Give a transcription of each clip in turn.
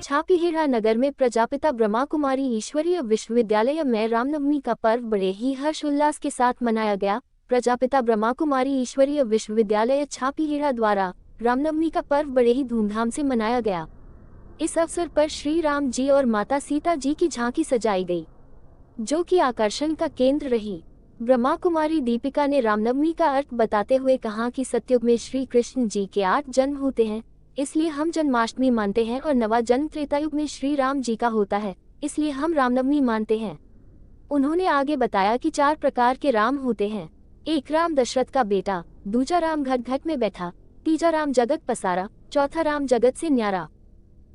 छापीहीरा नगर में प्रजापिता ब्रह्मा कुमारी ईश्वरीय विश्वविद्यालय में रामनवमी का पर्व बड़े ही हर्षोल्लास के साथ मनाया गया। प्रजापिता ब्रह्मा कुमारी ईश्वरीय विश्वविद्यालय छापीहीरा द्वारा रामनवमी का पर्व बड़े ही धूमधाम से मनाया गया। इस अवसर पर श्री राम जी और माता सीता जी की झांकी सजाई गई, जो कि आकर्षण का केंद्र रही। ब्रह्मा कुमारी दीपिका ने रामनवमी का अर्थ बताते हुए कहा कि सतयुग में श्री कृष्ण जी के 8 जन्म होते हैं, इसलिए हम जन्माष्टमी मानते हैं, और नवा जन्म त्रेतायुग में श्री राम जी का होता है, इसलिए हम रामनवमी मानते हैं। उन्होंने आगे बताया कि 4 प्रकार के राम होते हैं। एक राम दशरथ का बेटा, दूजा राम घट घट में बैठा, तीजा राम जगत पसारा, चौथा राम जगत से न्यारा।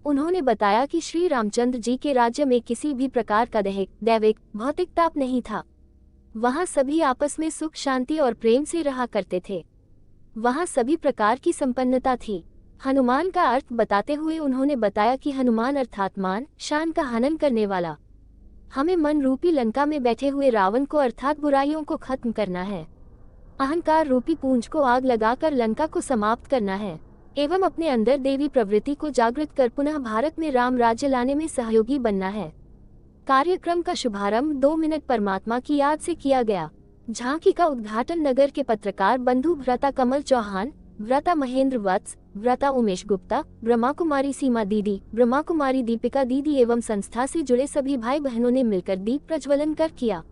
उन्होंने बताया कि श्री रामचंद्र जी के राज्य में किसी भी प्रकार का दैविक भौतिक ताप नहीं था। वहाँ सभी आपस में सुख शांति और प्रेम से रहा करते थे। वहाँ सभी प्रकार की संपन्नता थी। हनुमान का अर्थ बताते हुए उन्होंने बताया कि हनुमान अर्थात मान शान का हनन करने वाला। हमें मन रूपी लंका में बैठे हुए रावण को अर्थात बुराइयों को खत्म करना है। अहंकार रूपी पूंज को आग लगाकर लंका को समाप्त करना है एवं अपने अंदर देवी प्रवृत्ति को जागृत कर पुनः भारत में राम राज्य लाने में सहयोगी बनना है। कार्यक्रम का शुभारंभ 2 मिनट परमात्मा की याद से किया गया। झांकी का उद्घाटन नगर के पत्रकार बंधु व्रता कमल चौहान, व्रता महेंद्र वत्स, व्रता उमेश गुप्ता, ब्रह्मा कुमारी सीमा दीदी, ब्रह्मा कुमारी दीपिका दीदी एवं संस्था से जुड़े सभी भाई बहनों ने मिलकर दीप प्रज्वलन कर किया।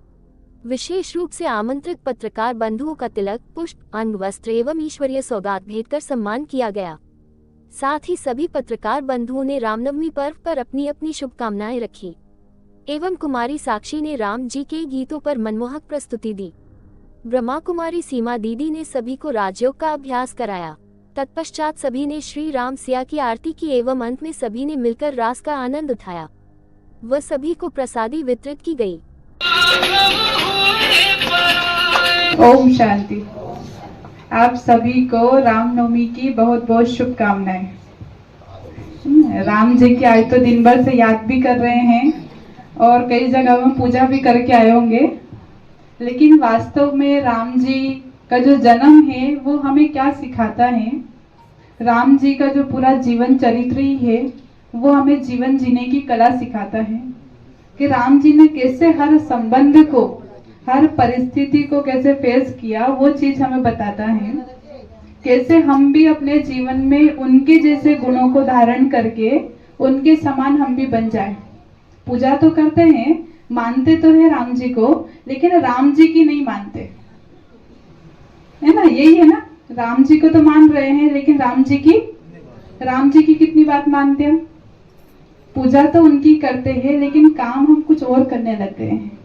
विशेष रूप से आमंत्रित पत्रकार बंधुओं का तिलक, पुष्प, अंग वस्त्र एवं ईश्वरीय सौगात भेंट कर सम्मान किया गया। साथ ही सभी पत्रकार बंधुओं ने रामनवमी पर्व पर अपनी अपनी शुभकामनाएं रखी एवं कुमारी साक्षी ने राम जी के गीतों पर मनमोहक प्रस्तुति दी। ब्रह्मा कुमारी सीमा दीदी ने सभी को राजयोग का अभ्यास कराया। तत्पश्चात सभी ने श्री राम सिया की आरती की एवं अंत में सभी ने मिलकर रास का आनंद उठाया। वह सभी को प्रसादी वितरित की गई। ओम शांति। आप सभी को रामनवमी की बहुत बहुत शुभकामनाएं। राम जी की आज तो दिन भर से याद भी कर रहे हैं और कई जगह में पूजा भी करके आए होंगे, लेकिन वास्तव में राम जी का जो जन्म है वो हमें क्या सिखाता है, राम जी का जो पूरा जीवन चरित्र ही है वो हमें जीवन जीने की कला सिखाता है कि राम जी ने कैसे हर संबंध को, हर परिस्थिति को कैसे फेस किया, वो चीज हमें बताता है। कैसे हम भी अपने जीवन में उनके जैसे गुणों को धारण करके उनके समान हम भी बन जाए। पूजा तो करते हैं, मानते तो है राम जी को, लेकिन राम जी की नहीं मानते, है ना? यही है ना, राम जी को तो मान रहे हैं लेकिन राम जी की कितनी बात मानते हैं? पूजा तो उनकी करते हैं लेकिन काम हम कुछ और करने लग गए हैं।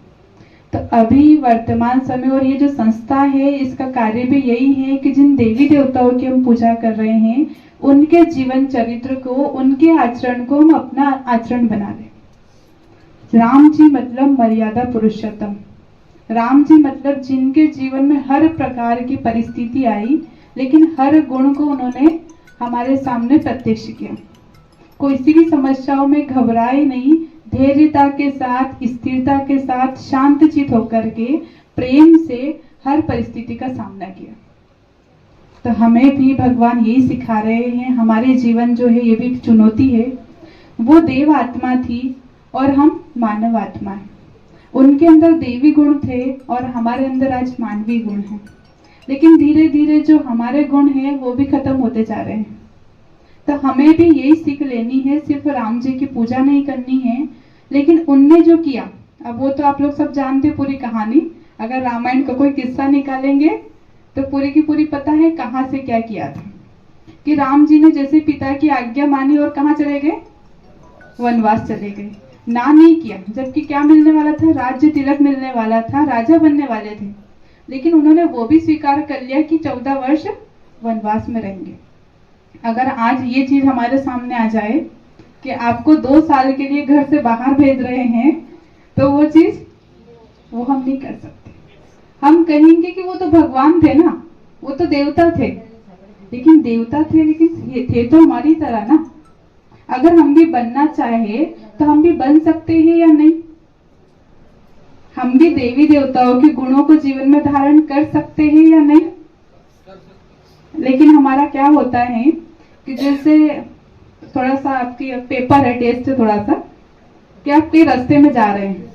तो अभी वर्तमान समय और ये जो संस्था है इसका कार्य भी यही है कि जिन देवी देवताओं की हम पूजा कर रहे हैं उनके जीवन चरित्र को, उनके आचरण को हम अपना आचरण बना लें। राम जी मतलब मर्यादा पुरुषोत्तम। राम जी मतलब जिनके जीवन में हर प्रकार की परिस्थिति आई लेकिन हर गुण को उन्होंने हमारे सामने प्रत्यक्ष किया। कोई सी भी समस्याओं में घबराए नहीं, धैर्यता के साथ, स्थिरता के साथ, शांतचित होकर के प्रेम से हर परिस्थिति का सामना किया। तो हमें भी भगवान यही सिखा रहे हैं। हमारे जीवन जो है ये भी चुनौती है। वो देव आत्मा थी और हम मानव आत्मा है। उनके अंदर देवी गुण थे और हमारे अंदर आज मानवीय गुण है, लेकिन धीरे धीरे जो हमारे गुण हैं वो भी खत्म होते जा रहे हैं। तो हमें भी यही सीख लेनी है। सिर्फ राम जी की पूजा नहीं करनी है, लेकिन उनने जो किया, अब वो तो आप लोग सब जानते हैं पूरी कहानी। अगर रामायण का कोई किस्सा निकालेंगे तो पूरी की पूरी पता है कहाँ से क्या किया था। कि राम जी ने जैसे पिता की आज्ञा मानी और कहाँ चले गए? वनवास चले गए। ना नहीं किया, जबकि क्या मिलने वाला था? राज्य तिलक मिलने वाला था, राजा बनने वाले थे, लेकिन उन्होंने वो भी स्वीकार कर लिया कि 14 वर्ष वनवास में रहेंगे। अगर आज ये चीज हमारे सामने आ जाए कि आपको 2 साल के लिए घर से बाहर भेज रहे हैं, तो वो चीज वो हम नहीं कर सकते। हम कहेंगे कि वो तो भगवान थे ना, वो तो देवता थे, लेकिन थे तो हमारी तरह ना। अगर हम भी बनना चाहे तो हम भी बन सकते हैं या नहीं? हम भी देवी देवताओं के गुणों को जीवन में धारण कर सकते हैं या नहीं? लेकिन हमारा क्या होता है कि जैसे थोड़ा सा आपकी पेपर है, टेस्ट है थोड़ा सा, कि आप कहीं रास्ते में जा रहे हैं,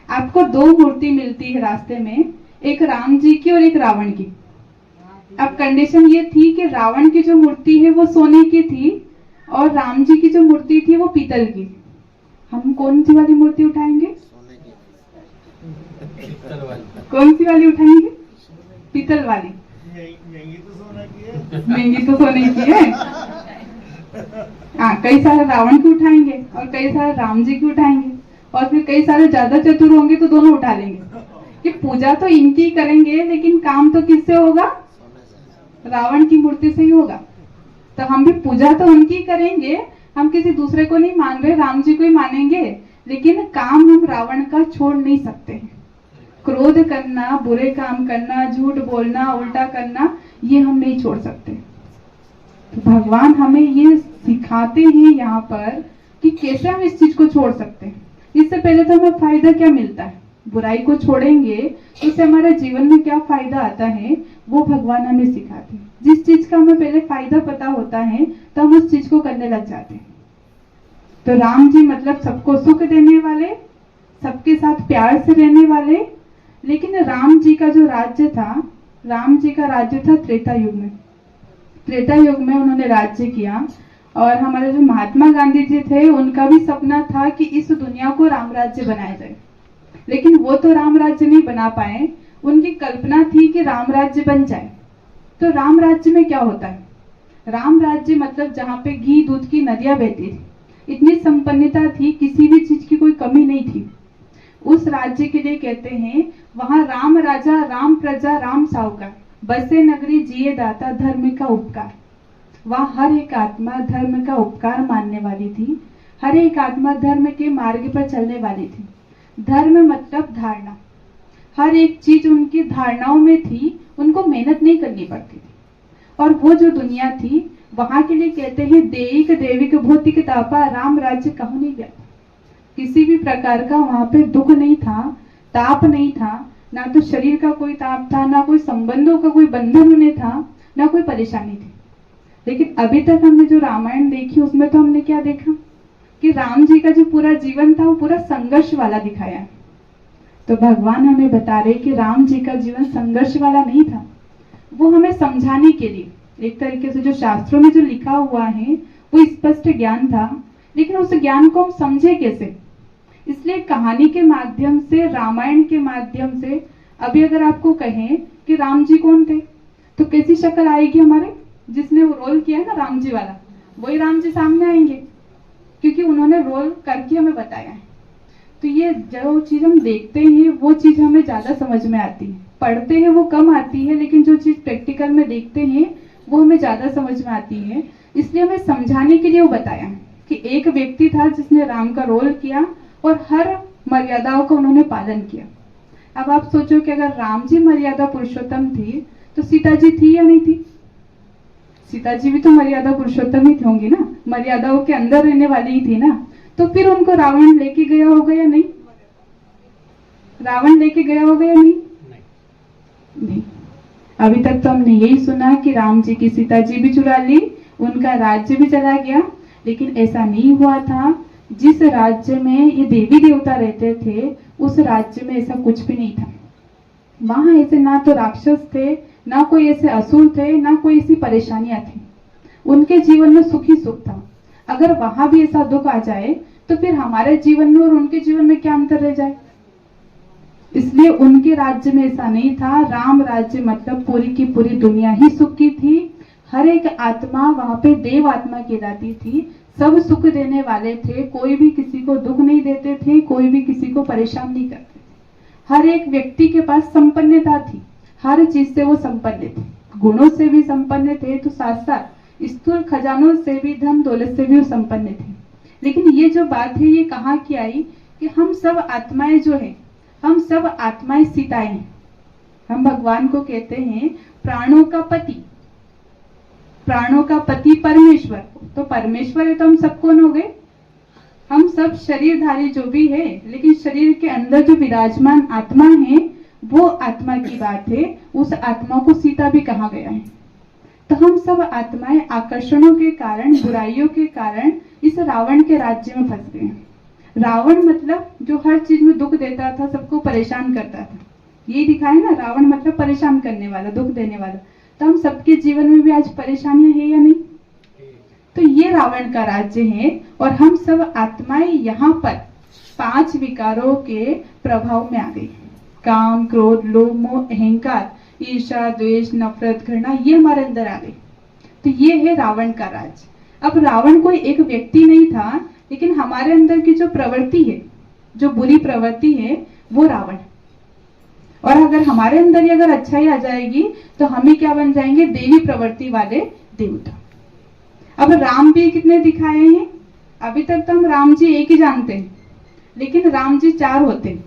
आपको दो मूर्ति मिलती है रास्ते में, एक राम जी की और एक रावण की। अब कंडीशन ये थी कि रावण की जो मूर्ति है वो सोने की थी और राम जी की जो मूर्ति थी वो पीतल की। हम कौन सी वाली मूर्ति उठाएंगे? कौन सी वाली उठाएंगे? पीतल वाली। महंगी तो सोने की है। हाँ, कई सारे रावण की उठाएंगे और कई सारे राम जी की उठाएंगे और फिर कई सारे ज्यादा चतुर होंगे तो दोनों उठा लेंगे कि पूजा तो इनकी करेंगे लेकिन काम तो किससे होगा? रावण की मूर्ति से ही होगा। तो हम भी पूजा तो उनकी करेंगे, हम किसी दूसरे को नहीं मान रहे, राम जी को ही मानेंगे, लेकिन काम हम रावण का छोड़ नहीं सकते। क्रोध करना, बुरे काम करना, झूठ बोलना, उल्टा करना, ये हम नहीं छोड़ सकते। तो भगवान हमें ये सिखाते हैं यहाँ पर कि कैसे हम इस चीज को छोड़ सकते हैं। इससे पहले तो हमें फायदा क्या मिलता है, बुराई को छोड़ेंगे तो उससे हमारे जीवन में क्या फायदा आता है वो भगवान हमें सिखाते हैं। जिस चीज का हमें पहले फायदा पता होता है तो हम उस चीज को करने लग जाते हैं। तो राम जी मतलब सबको सुख देने वाले, सबके साथ प्यार से रहने वाले। लेकिन राम जी का जो राज्य था, राम जी का राज्य था त्रेता युग में। त्रेता युग में उन्होंने राज्य किया और हमारे जो महात्मा गांधी जी थे उनका भी सपना था कि इस दुनिया को राम राज्य बनाया जाए, लेकिन वो तो राम राज्य नहीं बना पाए। उनकी कल्पना थी कि राम राज्य बन जाए। तो राम राज्य में क्या होता है? राम राज्य मतलब जहाँ पे घी दूध की नदियां बहती थी, इतनी संपन्नता थी, किसी भी चीज की कोई कमी नहीं थी। उस राज्य के लिए कहते हैं वहां राम राजा, राम प्रजा, राम साहूकार, बसे नगरी जिए दाता, धर्म का उपकार। वहां हर एक आत्मा धर्म का उपकार मानने वाली थी, हर एक आत्मा धर्म के मार्ग पर चलने वाली थी। धर्म मतलब धारणा, हर एक चीज उनकी धारणाओं में थी, उनको मेहनत नहीं करनी पड़ती थी। और वो जो दुनिया थी वहां के लिए कहते हैं देविक देविक भौतिक तापा, राम राज्य कहूं नहीं गया। किसी भी प्रकार का वहां पे दुख नहीं था, ताप नहीं था, ना तो शरीर का कोई ताप था, ना कोई संबंधों का कोई बंधन उन्हें था, ना कोई परेशानी थी। लेकिन अभी तक हमने जो रामायण देखी उसमें तो हमने क्या देखा कि राम जी का जो पूरा जीवन था वो पूरा संघर्ष वाला दिखाया। तो भगवान हमें बता रहे कि राम जी का जीवन संघर्ष वाला नहीं था। वो हमें समझाने के लिए, एक तरीके से जो शास्त्रों में जो लिखा हुआ है वो स्पष्ट ज्ञान था, लेकिन उस ज्ञान को हम समझे कैसे? इसलिए कहानी के माध्यम से, रामायण के माध्यम से अभी अगर आपको कहें कि राम जी कौन थे तो कैसी शक्ल आएगी हमारे? जिसने वो रोल किया है ना राम जी वाला, वही राम जी सामने आएंगे, क्योंकि उन्होंने रोल करके हमें बताया है। तो ये जो चीज हम देखते हैं वो चीज हमें ज्यादा समझ में आती है, पढ़ते हैं वो कम आती है, लेकिन जो चीज प्रैक्टिकल में देखते हैं वो हमें ज्यादा समझ में आती है। इसलिए हमें समझाने के लिए वो बताया कि एक व्यक्ति था जिसने राम का रोल किया और हर मर्यादाओं का उन्होंने पालन किया। अब आप सोचो कि अगर राम जी मर्यादा पुरुषोत्तम थी तो सीता जी थी या नहीं थी? सीता जी भी तो मर्यादा पुरुषोत्तम ही होंगी ना, मर्यादाओं के अंदर रहने वाली ही थी ना। तो फिर उनको रावण लेके गया होगा या नहीं? रावण लेके गया होगा या नहीं? नहीं। अभी तक तो हमने यही सुना कि राम जी की सीता जी भी चुरा ली, उनका राज्य भी चला गया, लेकिन ऐसा नहीं हुआ था। जिस राज्य में ये देवी देवता रहते थे उस राज्य में ऐसा कुछ भी नहीं था। वहां ऐसे ना तो राक्षस थे, ना कोई ऐसे असुर थे, ना कोई ऐसी परेशानियां थी। उनके जीवन में सुख ही सुख था। अगर वहां भी ऐसा दुख आ जाए तो फिर हमारे जीवन में और उनके जीवन में क्या अंतर रह जाए? इसलिए उनके राज्य में ऐसा नहीं था। राम राज्य मतलब पूरी की पूरी दुनिया ही सुख की थी। हर एक आत्मा वहां पे देव आत्मा कहलाती थी, सब सुख देने वाले थे, कोई भी किसी को दुख नहीं देते थे, कोई भी किसी को परेशान नहीं करते थे। हर एक व्यक्ति के पास संपन्नता थी, हर चीज से वो संपन्न थे, गुणों से भी संपन्न थे, तो साथ साथ स्थूल खजानों से भी, धन दौलत से भी वो संपन्न थे। लेकिन ये जो बात है ये कहाँ की आई कि हम सब आत्माएं जो है, हम सब आत्माएं सीताएं हैं। हम भगवान को कहते हैं प्राणों का पति, प्राणों का पति परमेश्वर। तो परमेश्वर है तो हम सब कौन हो गए? हम सब शरीरधारी जो भी है, लेकिन शरीर के अंदर जो विराजमान आत्मा है वो आत्मा की बात है। उस आत्मा को सीता भी कहा गया है। तो हम सब आत्माएं आकर्षणों के कारण, बुराइयों के कारण इस रावण के राज्य में फंस गए हैं। रावण मतलब जो हर चीज में दुख देता था, सबको परेशान करता था। ये दिखाया ना, रावण मतलब परेशान करने वाला, दुख देने वाला। तो हम सबके जीवन में भी आज परेशानियां है या नहीं? तो ये रावण का राज्य है और हम सब आत्माएं यहाँ पर 5 विकारों के प्रभाव में आ गई। काम, क्रोध, लोभ, मोह, अहंकार, ईर्ष्या, द्वेष, नफरत, घृणा, ये हमारे अंदर आ गई। तो ये है रावण का राज। अब रावण कोई एक व्यक्ति नहीं था, लेकिन हमारे अंदर की जो प्रवृत्ति है, जो बुरी प्रवृत्ति है, वो रावण। और अगर हमारे अंदर ही अगर अच्छाई आ जाएगी तो हम ही क्या बन जाएंगे? देवी प्रवृत्ति वाले देवता। अब राम भी कितने दिखाए हैं? अभी तक तो हम राम जी एक ही जानते हैं, लेकिन राम जी 4 होते हैं।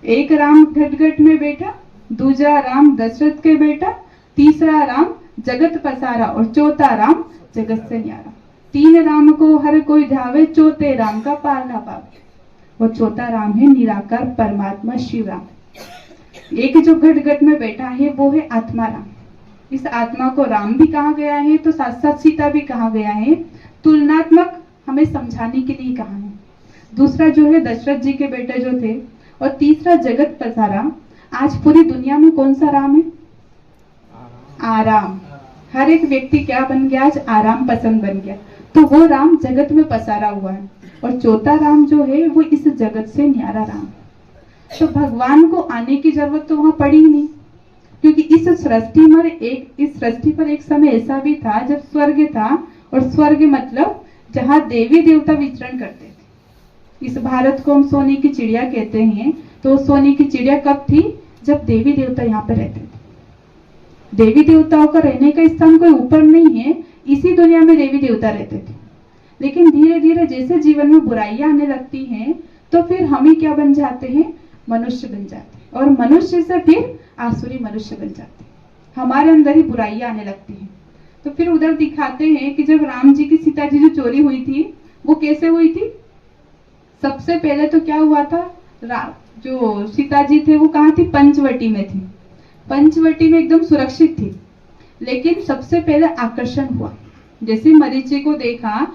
एक राम घट में बैठा, दूसरा राम दशरथ के बेटा, तीसरा राम जगत पसारा और चौथा राम जगत से न्यारा। 3 राम को हर कोई ध्यावे, चौथे राम का पार ना पावे। वो चौथा राम है निराकार परमात्मा शिव राम। एक जो घट में बैठा है वो है आत्मा राम। इस आत्मा को राम भी कहा गया है, तो साथ साथ सीता भी कहा गया है, तुलनात्मक हमें समझाने के लिए कहा है। दूसरा जो है दशरथ जी के बेटे जो थे, और तीसरा जगत पसारा। आज पूरी दुनिया में कौन सा राम है? आराम। हर एक व्यक्ति क्या बन गया? आज आराम पसंद बन गया। तो वो राम जगत में पसारा हुआ है। और चौथा राम जो है वो इस जगत से न्यारा राम। तो भगवान को आने की जरूरत तो वहां पड़ी ही नहीं, क्योंकि इस सृष्टि पर एक समय ऐसा भी था जब स्वर्ग था, और स्वर्ग मतलब जहाँ देवी देवता विचरण करते थे। इस भारत को हम सोने की चिड़िया कहते हैं, तो सोने की चिड़िया कब थी? जब देवी देवता यहाँ पे रहते थे। देवी देवताओं का रहने का स्थान कोई ऊपर नहीं है, इसी दुनिया में देवी देवता रहते थे। लेकिन धीरे धीरे जैसे जीवन में बुराइयां आने लगती हैं, तो फिर हम ही क्या बन जाते हैं? मनुष्य बन जाते हैं, और मनुष्य से फिर आसुरी मनुष्य बन जाते हैं। हमारे अंदर ही बुराइयां आने लगती हैं। तो फिर उधर दिखाते हैं कि जब राम जी की सीता जी जो चोरी हुई थी, वो कैसे हुई थी? सबसे पहले तो क्या हुआ था? जो सीता जी थे वो कहाँ थी? पंचवटी में थी। पंचवटी में एकदम सुरक्षित थी। लेकिन सबसे पहले आकर्षण हुआ। जैसे मरीचि को देखा,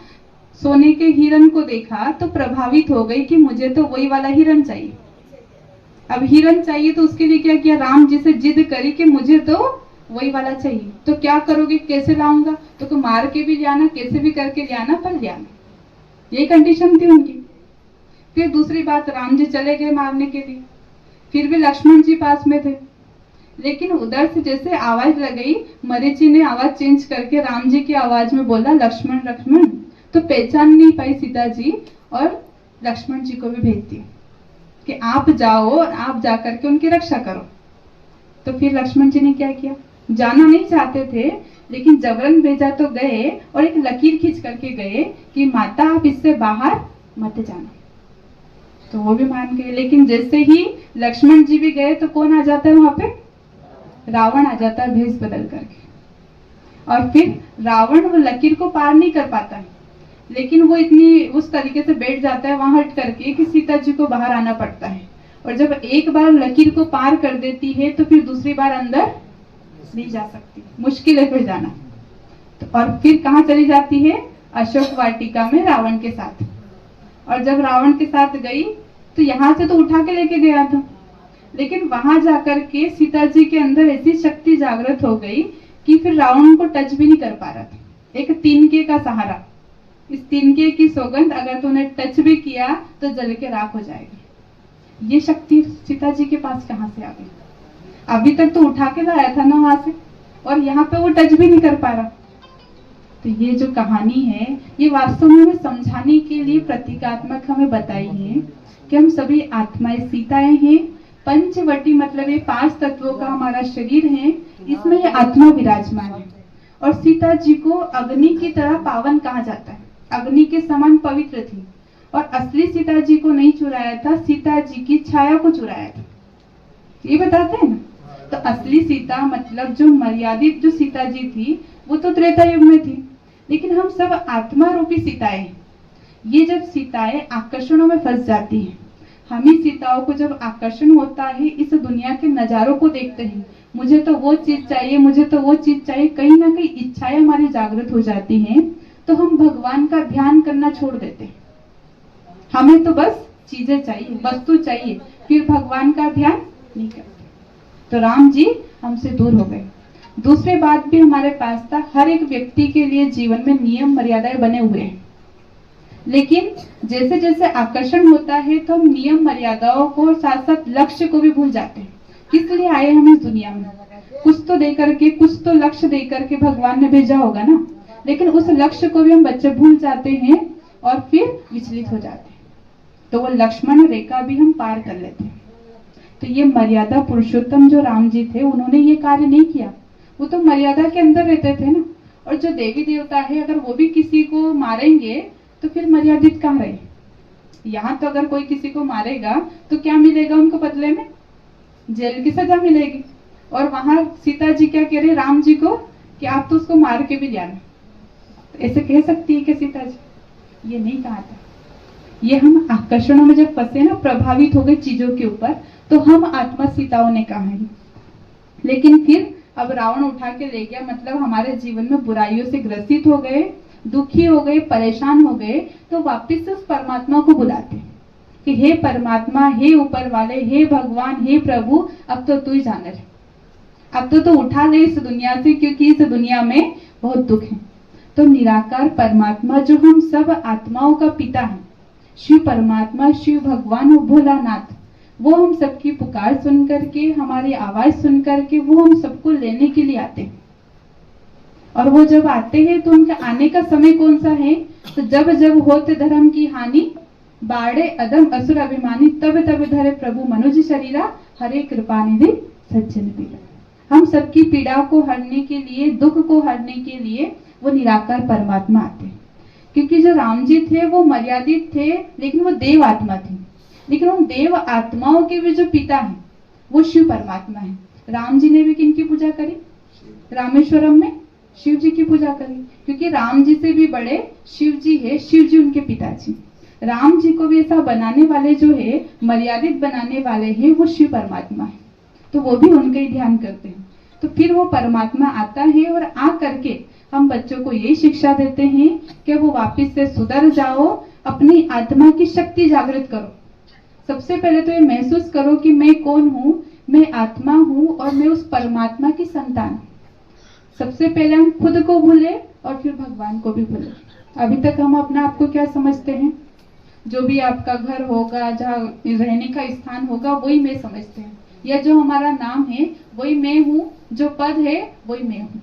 सोने के हिरण को देखा, तो प्रभावित हो गई कि मुझे तो वही वाला हिरण चाहिए। अब हिरण चाहिए तो उसके लिए क्या किया? राम जी से जिद करी कि मुझे तो वही वाला चाहिए। तो क्या करोगे? कैसे लाऊंगा? तो मार के भी लियाना, कैसे भी करके लियाना, पर लियाना। यही कंडीशन थी उनकी। फिर दूसरी बात, राम जी चले गए मारने के लिए, फिर भी लक्ष्मण जी पास में थे। लेकिन उधर से जैसे आवाज लगाई, मरीचि ने आवाज चेंज करके राम जी की आवाज में बोला, लक्ष्मण लक्ष्मण। तो पहचान नहीं पाई सीता जी, और लक्ष्मण जी को भी भेज दिया कि आप जाओ और आप जाकर के उनकी रक्षा करो। तो फिर लक्ष्मण जी ने क्या किया? जाना नहीं चाहते थे, लेकिन जबरन भेजा तो गए, और एक लकीर खींच करके गए कि माता आप इससे बाहर मत जाना। तो वो भी मान गए। लेकिन जैसे ही लक्ष्मण जी भी गए, तो कौन आ जाता है वहां पे? रावण आ जाता है भेष बदल करके। और फिर रावण वो लकीर को पार नहीं कर पाता है, लेकिन वो इतनी उस तरीके से बैठ जाता है वहां हट करके कि सीता जी को बाहर आना पड़ता है। और जब एक बार लकीर को पार कर देती है, तो फिर दूसरी बार अंदर नहीं जा सकती, मुश्किल है फिर जाना। तो और फिर कहाँ चली जाती है? अशोक वाटिका में रावण के साथ। और जब रावण के साथ गई, तो यहाँ से तो उठा के लेके गया था, लेकिन वहां जाकर के सीता जी के अंदर ऐसी शक्ति जागृत हो गई कि फिर रावण को टच भी नहीं कर पा रहा था। एक तिनके का सहारा, इस तिनके की सौगंध अगर तूने टच भी किया तो जल के राख हो जाएगी। ये शक्ति सीता जी के पास कहाँ से आ गई? अभी तक तो उठा के लाया था ना वहां से, और यहाँ पे वो टच भी नहीं कर पा रहा। तो ये जो कहानी है, ये वास्तव में हमें समझाने के लिए प्रतीकात्मक हमें बताई है कि हम सभी आत्माएं सीताएं हैं। पंचवटी मतलब ये 5 तत्वों का हमारा शरीर है, इसमें ये आत्मा विराजमान है। और सीता जी को अग्नि की तरह पावन कहा जाता है, अग्नि के समान पवित्र थी। और असली सीता जी को नहीं चुराया था, सीता जी की छाया को चुराया था। ये बताते हैं ना। तो असली सीता मतलब जो मर्यादित जो सीता जी थी, वो तो त्रेता युग में थी, लेकिन हम सब आत्मा रूपी सीताएं हैं। ये जब सीताएं आकर्षणों में फंस जाती हैं, हम ही सीताओं को जब आकर्षण होता है, इस दुनिया के नजारों को देखते हैं, मुझे तो वो चीज चाहिए, मुझे तो वो चीज चाहिए, कहीं ना कहीं इच्छाएं हमारी जागृत हो जाती हैं, तो हम भगवान का ध्यान करना छोड़ देते हैं। हमें तो बस चीजें चाहिए, वस्तु चाहिए, फिर भगवान का ध्यान नहीं करते। तो राम जी हमसे दूर हो गए। दूसरी बात भी हमारे पास था, हर एक व्यक्ति के लिए जीवन में नियम मर्यादाएं बने हुए हैं, लेकिन जैसे जैसे आकर्षण होता है तो हम नियम मर्यादाओं को साथ साथ लक्ष्य को भी भूल जाते हैं। किस लिए आए हम इस दुनिया में? कुछ तो दे करके, कुछ तो लक्ष्य दे करके भगवान ने भेजा होगा ना, लेकिन उस लक्ष्य को भी हम बच्चे भूल जाते हैं और फिर विचलित हो जाते हैं। तो वो लक्ष्मण रेखा भी हम पार कर लेते हैं। तो ये मर्यादा पुरुषोत्तम जो राम जी थे, उन्होंने ये कार्य नहीं किया, वो तो मर्यादा के अंदर रहते थे ना। और जो देवी देवता है, अगर वो भी किसी को मारेंगे तो फिर मर्यादित कहाँ रहे? यहाँ तो अगर कोई किसी को मारेगा तो क्या मिलेगा उनको बदले में? जेल की सजा मिलेगी। और वहां सीता जी क्या कह रहे राम जी को कि आप तो उसको मार के भी जाना। तो ऐसे कह सकती है कि सीता जी? ये नहीं कहा था। ये हम आकर्षणों में जब फंसे ना, प्रभावित हो गए चीजों के ऊपर, तो हम आत्मा सीताओं ने कहा है। लेकिन फिर अब रावण उठा के ले गया, मतलब हमारे जीवन में बुराइयों से ग्रसित हो गए, दुखी हो गए, परेशान हो गए, तो वापिस से उस परमात्मा को बुलाते हैं कि हे परमात्मा, हे ऊपर वाले, हे भगवान, हे प्रभु, अब तो तू ही जाने रहे, अब तो उठा ले इस दुनिया से, क्योंकि इस दुनिया में बहुत दुख है। तो निराकार परमात्मा जो हम सब आत्माओं का पिता है, शिव परमात्मा, शिव भगवान और भोलानाथ, वो हम सबकी पुकार सुन करके, हमारी आवाज सुन करके वो हम सबको लेने के लिए आते हैं। और वो जब आते हैं तो उनका आने का समय कौन सा है? तो जब जब होते धर्म की हानि, बाड़े अदम असुर अभिमानी, तब तब धरे प्रभु मनुज शरीरा, हरे कृपा निधि सज्जन पीड़ा। हम सबकी पीड़ा को हरने के लिए, दुख को हरने के लिए वो निराकार परमात्मा आते हैं। क्योंकि जो राम जी थे वो मर्यादित थे, लेकिन वो देव आत्मा थी। लेकिन उन देव आत्माओं के भी जो पिता है वो शिव परमात्मा है। राम जी ने भी किनकी पूजा करी? रामेश्वरम में शिव जी की पूजा करी, क्योंकि राम जी से भी बड़े शिव जी है, शिव जी उनके पिताजी। राम जी को भी ऐसा बनाने वाले जो है, मर्यादित बनाने वाले हैं, वो शिव परमात्मा है। तो वो भी उनका ही ध्यान करते हैं। तो फिर वो परमात्मा आता है और आ करके हम बच्चों को यही शिक्षा देते हैं कि वो वापिस से सुधर जाओ, अपनी आत्मा की शक्ति जागृत करो। सबसे पहले तो ये महसूस करो कि मैं कौन हूँ, मैं आत्मा हूँ और मैं उस परमात्मा की संतान हूँ। सबसे पहले हम खुद को भूले और फिर भगवान को भी भूले। अभी तक हम अपना आप को क्या समझते हैं? जो भी आपका घर होगा, जहाँ रहने का स्थान होगा, वही मैं समझते हैं, या जो हमारा नाम है वही मैं हूँ, जो पद है वही मैं हूँ।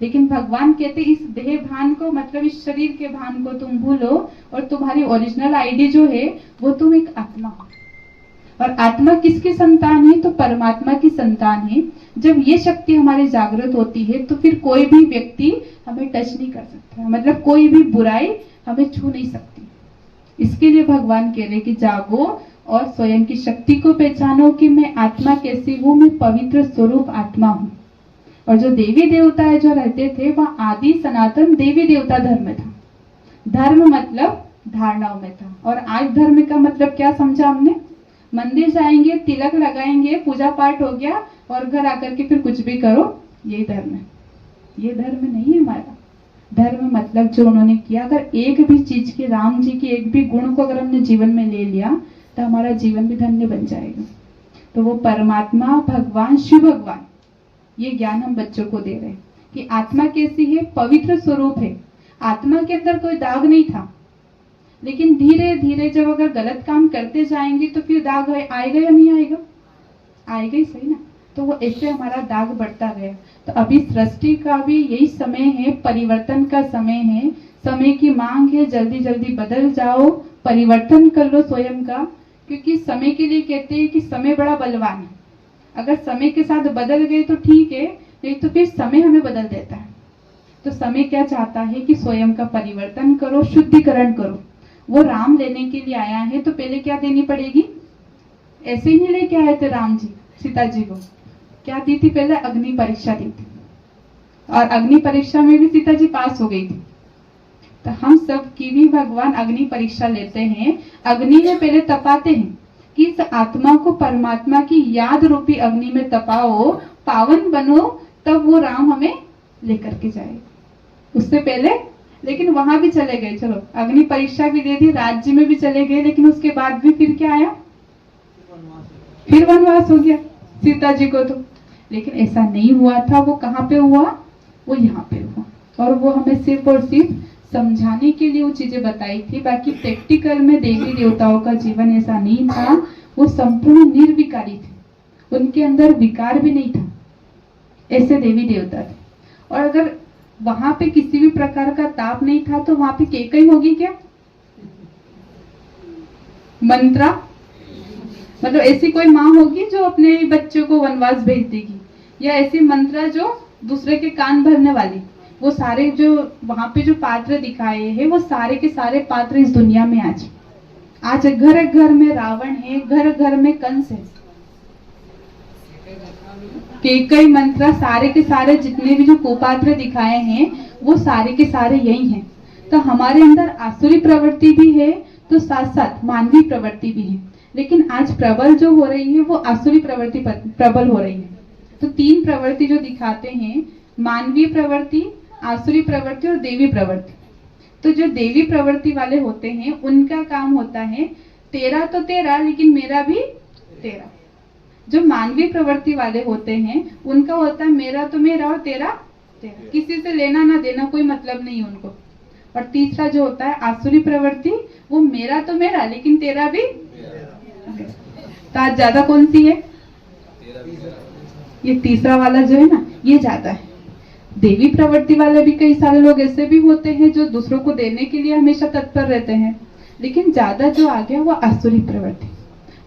लेकिन भगवान कहते इस देह भान को, मतलब इस शरीर के भान को तुम भूलो और तुम्हारी ओरिजिनल आईडी जो है वो तुम एक आत्मा हो। और आत्मा किसकी संतान है? तो परमात्मा की संतान है। जब ये शक्ति हमारी जागृत होती है तो फिर कोई भी व्यक्ति हमें टच नहीं कर सकता, मतलब कोई भी बुराई हमें छू नहीं सकती। इसके लिए भगवान कह रहे कि जागो और स्वयं की शक्ति को पहचानो कि मैं आत्मा कैसी हूँ, मैं पवित्र स्वरूप आत्मा हूँ। और जो देवी देवता है जो रहते थे, वह आदि सनातन देवी देवता धर्म में था। धर्म मतलब धारणाओं में था। और आज धर्म का मतलब क्या समझा हमने? मंदिर जाएंगे, तिलक लगाएंगे, पूजा पाठ हो गया और घर आकर के फिर कुछ भी करो, ये धर्म है। ये धर्म नहीं है हमारा। धर्म मतलब जो उन्होंने किया, अगर एक भी चीज की, राम जी की एक भी गुण को अगर हमने जीवन में ले लिया तो हमारा जीवन भी धन्य बन जाएगा। तो वो परमात्मा, भगवान, शिव भगवान, ये ज्ञान हम बच्चों को दे रहे हैं कि आत्मा कैसी है, पवित्र स्वरूप है। आत्मा के अंदर कोई दाग नहीं था, लेकिन धीरे धीरे जब अगर गलत काम करते जाएंगे तो फिर दाग आएगा या नहीं आएगा? आएगा ही सही ना। तो वो ऐसे हमारा दाग बढ़ता गया। तो अभी सृष्टि का भी यही समय है, परिवर्तन का समय है, समय की मांग है, जल्दी जल्दी बदल जाओ, परिवर्तन कर लो स्वयं का। क्योंकि समय के लिए कहते हैं कि समय बड़ा बलवान है। अगर समय के साथ बदल गए तो ठीक है, नहीं तो फिर समय हमें बदल देता है। तो समय क्या चाहता है कि स्वयं का परिवर्तन करो, शुद्धिकरण करो। वो राम लेने के लिए आया है तो पहले क्या देनी पड़ेगी? ऐसे ही नहीं लेके आए थे राम जी सीता जी को, क्या दी थी? पहले अग्नि परीक्षा दी थी, और अग्नि परीक्षा में भी सीता जी पास हो गई थी। तो हम सब की भी भगवान अग्नि परीक्षा लेते हैं। अग्नि में पहले तपाते हैं कि इस आत्मा को परमात्मा की याद रूपी अग्नि में तपाओ, पावन बनो तब वो राम हमें लेकर के जाएगा। उससे पहले लेकिन वहां भी चले गए, चलो अग्नि परीक्षा भी दे दी, राज्य में भी चले गए, लेकिन उसके बाद भी फिर क्या आया, फिर वनवास हो गया सीता जी को। तो लेकिन ऐसा नहीं हुआ था। वो कहाँ पे हुआ, वो यहाँ पे हुआ। और वो हमें सिर्फ और सिर्फ समझाने के लिए वो चीजें बताई थी। बाकी प्रैक्टिकल में देवी देवताओं का जीवन ऐसा नहीं था। वो संपूर्ण निर्विकारी थे, उनके अंदर विकार भी नहीं था, ऐसे देवी देवता थे। और अगर वहां पे किसी भी प्रकार का ताप नहीं था तो वहां पे कैकई होगी क्या, मंत्रा, मतलब ऐसी कोई माँ होगी जो अपने बच्चों को वनवास भेज देगी, या ऐसी मंत्रा जो दूसरे के कान भरने वाली। वो सारे जो वहां पे जो पात्र दिखाए हैं वो सारे के सारे पात्र इस दुनिया में आज घर घर में रावण है, घर घर में कंस है, कैकई मंत्रा, सारे के सारे जितने भी जो कुपात्र दिखाए हैं वो सारे के सारे यही हैं। तो हमारे अंदर आसुरी प्रवृत्ति भी है तो साथ साथ मानवीय प्रवृत्ति भी है। लेकिन आज प्रबल जो हो रही है वो आसुरी प्रवृत्ति प्रबल हो रही है। तो तीन प्रवृत्ति जो दिखाते हैं, मानवीय प्रवृत्ति, आसुरी प्रवृत्ति और देवी प्रवृत्ति। तो जो देवी प्रवृत्ति वाले होते हैं उनका काम होता है तेरा तो तेरा लेकिन मेरा भी तेरा। जो मानवीय प्रवृत्ति वाले होते हैं उनका होता है मेरा तो मेरा और तेरा तेरा, किसी से लेना ना देना, कोई मतलब नहीं उनको। और तीसरा जो होता है आसुरी प्रवृत्ति, वो मेरा तो मेरा लेकिन तेरा भी। तो आज ज्यादा कौन सी है, ये तीसरा वाला जो है ना, ये ज्यादा है। देवी प्रवृत्ति वाले भी कई सारे लोग ऐसे भी होते हैं जो दूसरों को देने के लिए हमेशा तत्पर रहते हैं, लेकिन ज्यादा जो आ गया वो आसुरी प्रवृत्ति।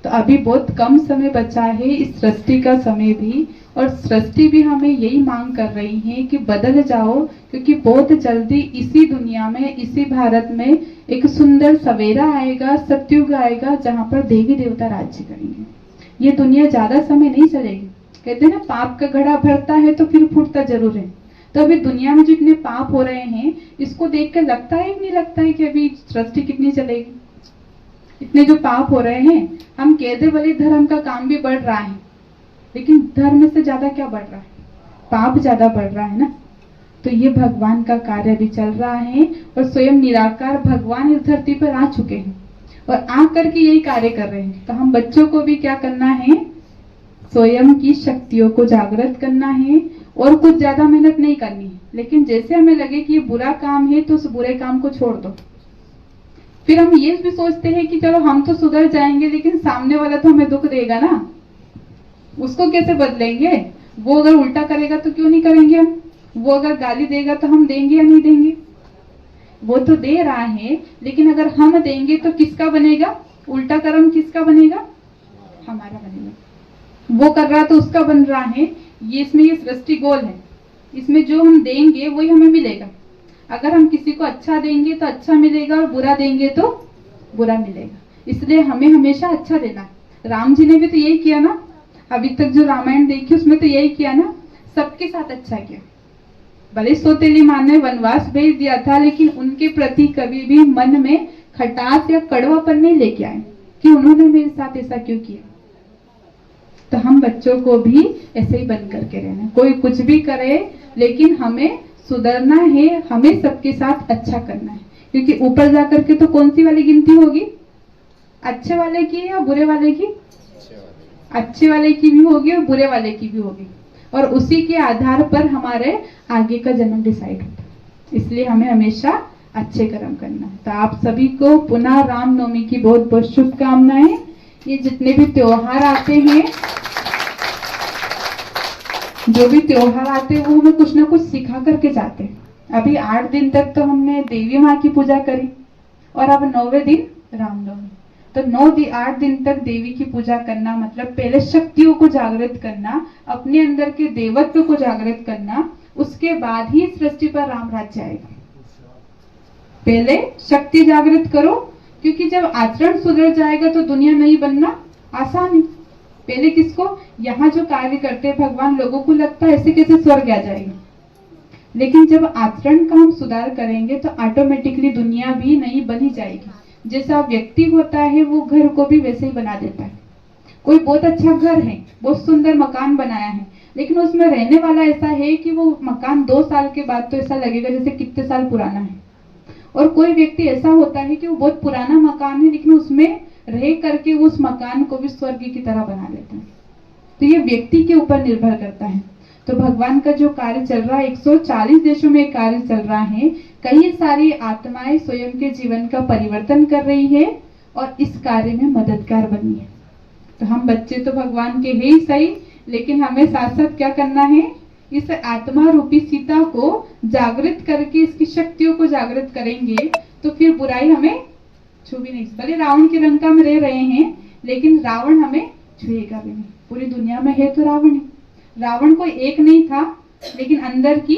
तो अभी बहुत कम समय बचा है इस सृष्टि का समय भी, और सृष्टि भी हमें यही मांग कर रही है कि बदल जाओ, क्योंकि बहुत जल्दी इसी दुनिया में, इसी भारत में एक सुंदर सवेरा आएगा, सतयुग आएगा जहाँ पर देवी देवता राज्य करेंगे। ये दुनिया ज्यादा समय नहीं चलेगी। कहते हैं ना, पाप का घड़ा भरता है तो फिर फूटता जरूर है। तो अभी दुनिया में जो इतने पाप हो रहे हैं, इसको देख कर लगता है कि नहीं लगता है कि अभी सृष्टि कितनी चलेगी। इतने जो पाप हो रहे हैं, हम कहते भले धर्म का काम भी बढ़ रहा है, लेकिन धर्म से ज्यादा क्या बढ़ रहा है, पाप ज्यादा बढ़ रहा है ना। तो ये भगवान का कार्य भी चल रहा है, और स्वयं निराकार भगवान इस धरती पर आ चुके हैं और आ करके यही कार्य कर रहे हैं। तो हम बच्चों को भी क्या करना है, स्वयं की शक्तियों को जागृत करना है, और कुछ ज्यादा मेहनत नहीं करनी है। लेकिन जैसे हमें लगे कि ये बुरा काम है तो उस बुरे काम को छोड़ दो। फिर हम ये भी सोचते हैं कि चलो हम तो सुधर जाएंगे, लेकिन सामने वाला तो हमें दुख देगा ना, उसको कैसे बदलेंगे। वो अगर उल्टा करेगा तो क्यों नहीं करेंगे हम, वो अगर गाली देगा तो हम देंगे या नहीं देंगे। वो तो दे रहा है, लेकिन अगर हम देंगे तो किसका बनेगा, उल्टा कर्म किसका बनेगा, हमारा बनेगा। वो कर रहा तो उसका बन रहा है। ये इसमें ये सृष्टि गोल है, इसमें जो हम देंगे वही हमें मिलेगा। अगर हम किसी को अच्छा देंगे तो अच्छा मिलेगा, और बुरा देंगे तो बुरा मिलेगा। इसलिए हमें हमेशा अच्छा देना है। राम जी ने भी तो यही किया ना, अभी तक जो रामायण देखी उसमें तो यही किया ना, सबके साथ अच्छा किया। भले सौतेली माँ ने वनवास भेज दिया था, लेकिन उनके प्रति कभी भी मन में खटास या कड़वापन नहीं लेके आए कि उन्होंने मेरे साथ ऐसा क्यों किया। तो हम बच्चों को भी ऐसे ही बन करके रहना। कोई कुछ भी करे, लेकिन हमें सुधरना है, हमें सबके साथ अच्छा करना है। क्योंकि ऊपर जाकर के तो कौन सी वाली गिनती होगी, अच्छे वाले की या बुरे वाले की, अच्छे वाले की भी होगी और बुरे वाले की भी होगी, और उसी के आधार पर हमारे आगे का जन्म डिसाइड होता है। इसलिए हमें हमेशा अच्छे कर्म करना है। तो आप सभी को पुनः रामनवमी की बहुत बहुत शुभकामनाएं। ये जितने भी त्योहार आते हैं, जो भी त्योहार आते हैं वो हमें कुछ ना कुछ सिखा करके जाते हैं। अभी 8 दिन तक तो हमने देवी माँ की पूजा करी, और अब 9वें दिन रामनवमी। तो 8 दिन तक देवी की पूजा करना मतलब पहले शक्तियों को जागृत करना, अपने अंदर के देवत्व को जागृत करना, उसके बाद ही सृष्टि पर राम राज्य आएगा। पहले शक्ति जागृत करो, क्योंकि जब आचरण सुधर जाएगा तो दुनिया नहीं बनना आसान है। पहले किसको, यहाँ जो कार्य करते हैं भगवान, लोगों को लगता है ऐसे कैसे स्वर्ग आ जाएगा, लेकिन जब आचरण का हम सुधार करेंगे तो ऑटोमेटिकली दुनिया भी नई बनी जाएगी। जैसा व्यक्ति होता है वो घर को भी वैसे ही बना देता है। कोई बहुत अच्छा घर है, बहुत सुंदर मकान बनाया है, लेकिन उसमें रहने वाला ऐसा है कि वो मकान 2 साल के बाद तो ऐसा लगेगा जैसे कितने साल पुराना है। और कोई व्यक्ति ऐसा होता है कि वो बहुत पुराना मकान है लेकिन उसमें रह करके वो उस मकान को भी स्वर्ग की तरह बना लेता है। तो ये व्यक्ति के ऊपर निर्भर करता है। तो भगवान का जो कार्य चल रहा है, 140 देशों में कार्य चल रहा है, कई सारी आत्माएं स्वयं के जीवन का परिवर्तन कर रही है और इस कार्य में मददगार बनी है। तो हम बच्चे तो भगवान के हैं ही सही, लेकिन हमें साथ साथ क्या करना है, इस आत्मा रूपी सीता को जागृत करके इसकी शक्तियों को जागृत करेंगे तो फिर बुराई हमें छू भी नहीं। भले रावण की लंका में रह रहे हैं लेकिन रावण हमें छुएगा भी नहीं। पूरी दुनिया में है तो रावण ही। रावण कोई एक नहीं था लेकिन अंदर की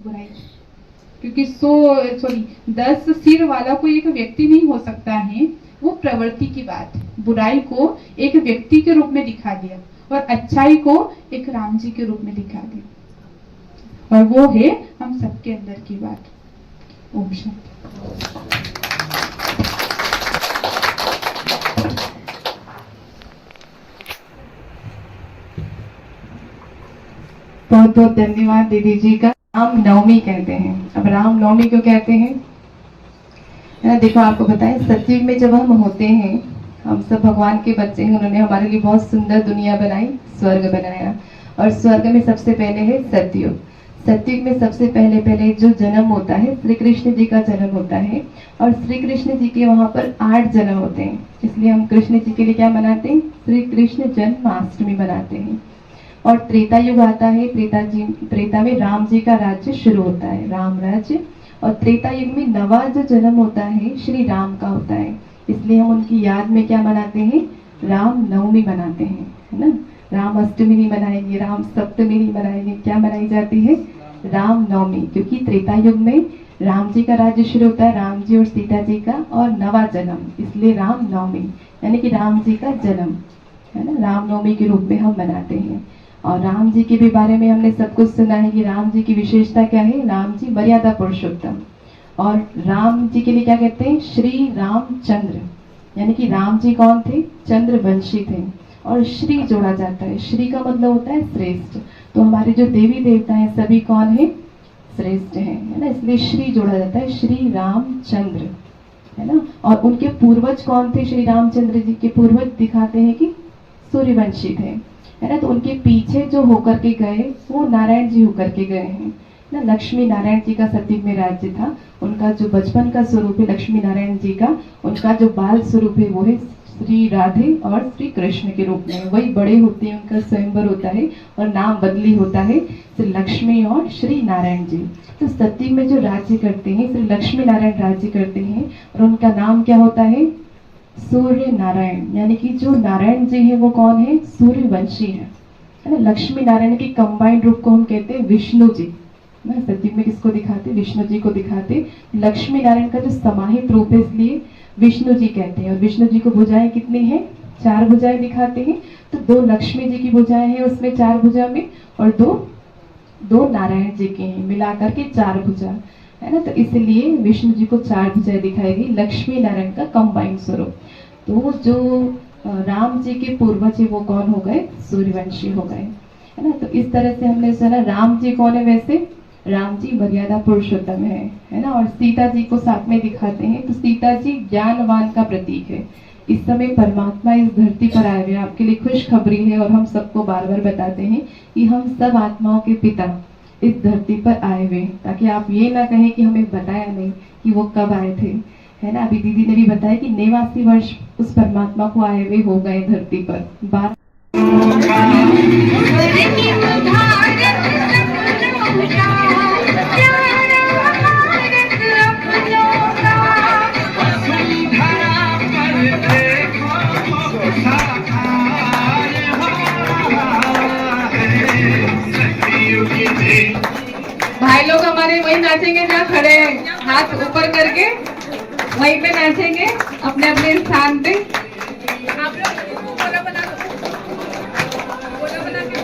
बुराई थी, क्योंकि 10 सिर वाला कोई एक व्यक्ति नहीं हो सकता है। वो प्रवृत्ति की बात है। बुराई को एक व्यक्ति के रूप में दिखा दिया और अच्छाई को एक राम जी के रूप में दिखा दिया, और वो है हम सबके अंदर की बात। ओम शांति। बहुत बहुत धन्यवाद दीदी जी का। राम नवमी कहते हैं। अब राम नवमी क्यों कहते हैं, है ना। देखो आपको बताएं, सतयुग में जब हम होते हैं, हम सब भगवान के बच्चे हैं। उन्होंने हमारे लिए बहुत सुंदर दुनिया बनाई, स्वर्ग बनाया, और स्वर्ग में सबसे पहले है सतयुग। सतयुग में सबसे पहले जो जन्म होता है, श्री कृष्ण जी का जन्म होता है, और श्री कृष्ण जी के वहां पर 8 जन्म होते हैं। इसलिए हम कृष्ण जी के लिए क्या मनाते हैं, श्री कृष्ण जन्माष्टमी मनाते हैं। और त्रेता युग आता है। त्रेता में राम जी का राज्य शुरू होता है, राम राज्य। और त्रेता युग में नवा जो जन्म होता है श्री राम का होता है। इसलिए हम उनकी याद में क्या मनाते हैं, राम नवमी मनाते हैं, है ना। राम अष्टमी नहीं मनाएंगे, राम सप्तमी नहीं मनाएंगे, क्या मनाई जाती है, राम नवमी। क्योंकि त्रेता युग में राम जी का राज्य शुरू होता है, राम जी और सीता जी का, और नवा जन्म, इसलिए राम नवमी यानी कि राम जी का जन्म, है ना। राम नवमी के रूप में हम मनाते हैं। और राम जी के भी बारे में हमने सब कुछ सुना है कि राम जी की विशेषता क्या है, राम जी मर्यादा पुरुषोत्तम। और राम जी के लिए क्या कहते हैं, श्री रामचंद्र, यानी कि राम जी कौन थे, चंद्रवंशी थे। और श्री जोड़ा जाता है, श्री का मतलब होता है श्रेष्ठ। तो हमारे जो देवी देवता हैं सभी कौन है, श्रेष्ठ हैं, है ना। इसलिए श्री जोड़ा जाता है, श्री रामचंद्र, है ना। और उनके पूर्वज कौन थे, श्री रामचंद्र जी के पूर्वज दिखाते हैं कि सूर्यवंशी थे, है ना। तो उनके पीछे जो होकर के गए वो नारायण जी होकर के गए हैं ना। लक्ष्मी नारायण जी का सतयुग में राज्य था। उनका जो बचपन का स्वरूप है लक्ष्मी नारायण जी का, उनका जो बाल स्वरूप है वो है श्री राधे और श्री कृष्ण के रूप में। वही बड़े होते हैं, उनका स्वयंवर होता है और नाम बदली होता है श्री लक्ष्मी और श्री नारायण जी। तो सतयुग में जो राज्य करते हैं श्री लक्ष्मी नारायण राज्य करते हैं, और उनका नाम क्या होता है, सूर्य नारायण। यानी कि जो नारायण जी है वो कौन है, सूर्यवंशी है ना। लक्ष्मी नारायण के कंबाइंड रूप को हम कहते हैं विष्णु जी ना। सतयुग में किसको दिखाते, विष्णु जी को दिखाते। लक्ष्मी नारायण का जो समाहित रूप है इसलिए विष्णु जी कहते हैं। और विष्णु जी को भुजाएं कितनी हैं, 4 भुजाएं दिखाते हैं। तो 2 लक्ष्मी जी की भुजाएं हैं उसमें 4 भुजा में, और दो नारायण जी की हैं, मिलाकर के 4 भुजा, है ना। तो इसलिए विष्णु जी को 4 भुजाएं दिखाई गई, लक्ष्मी नारायण का कंबाइंड स्वरूप। तो जो राम जी के पूर्वज है वो कौन हो गए, सूर्यवंशी हो गए, है ना। तो इस तरह से हमने सुना राम जी कौन है, वैसे राम जी मर्यादा पुरुषोत्तम है ना। और सीता जी को साथ में दिखाते हैं। तो सीता जी ज्ञानवान का प्रतीक है। इस समय परमात्मा इस धरती पर आए हुए, आपके लिए खुशखबरी है, और हम सबको बार बार बताते हैं कि हम सब आत्माओं के पिता इस धरती पर आए हुए, ताकि आप ये ना कहें कि हमें बताया नहीं कि वो कब आए थे, है ना। अभी दीदी ने भी बताया कि 89 वर्ष उस परमात्मा को आए हुए हो गए धरती पर। बार भाई लोग हमारे वही नाचेंगे जहाँ खड़े हैं, हाथ ऊपर करके वहीं पे नाचेंगे अपने अपने स्थान पे। आप लोग गोला बना दो, गोला बना के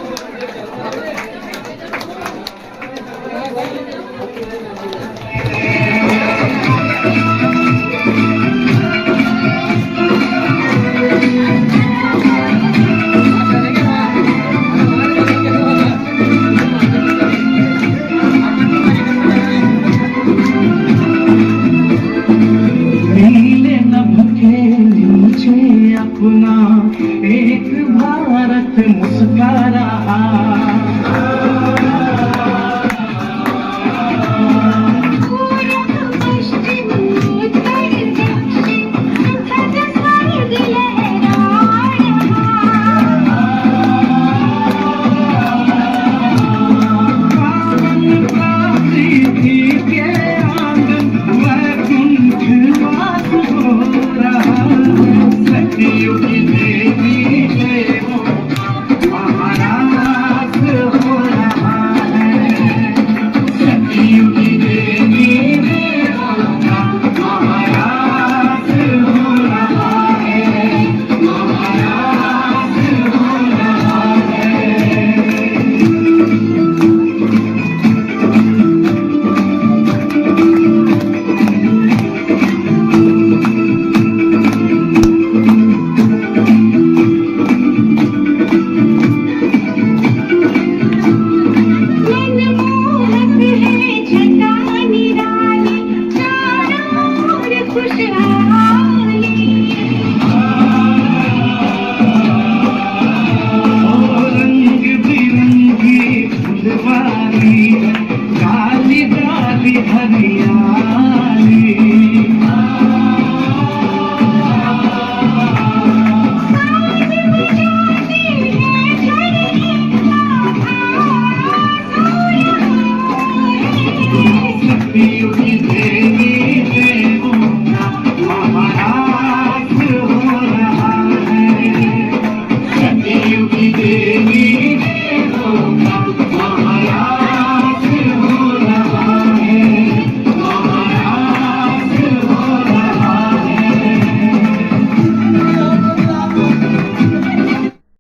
सखियों की देवी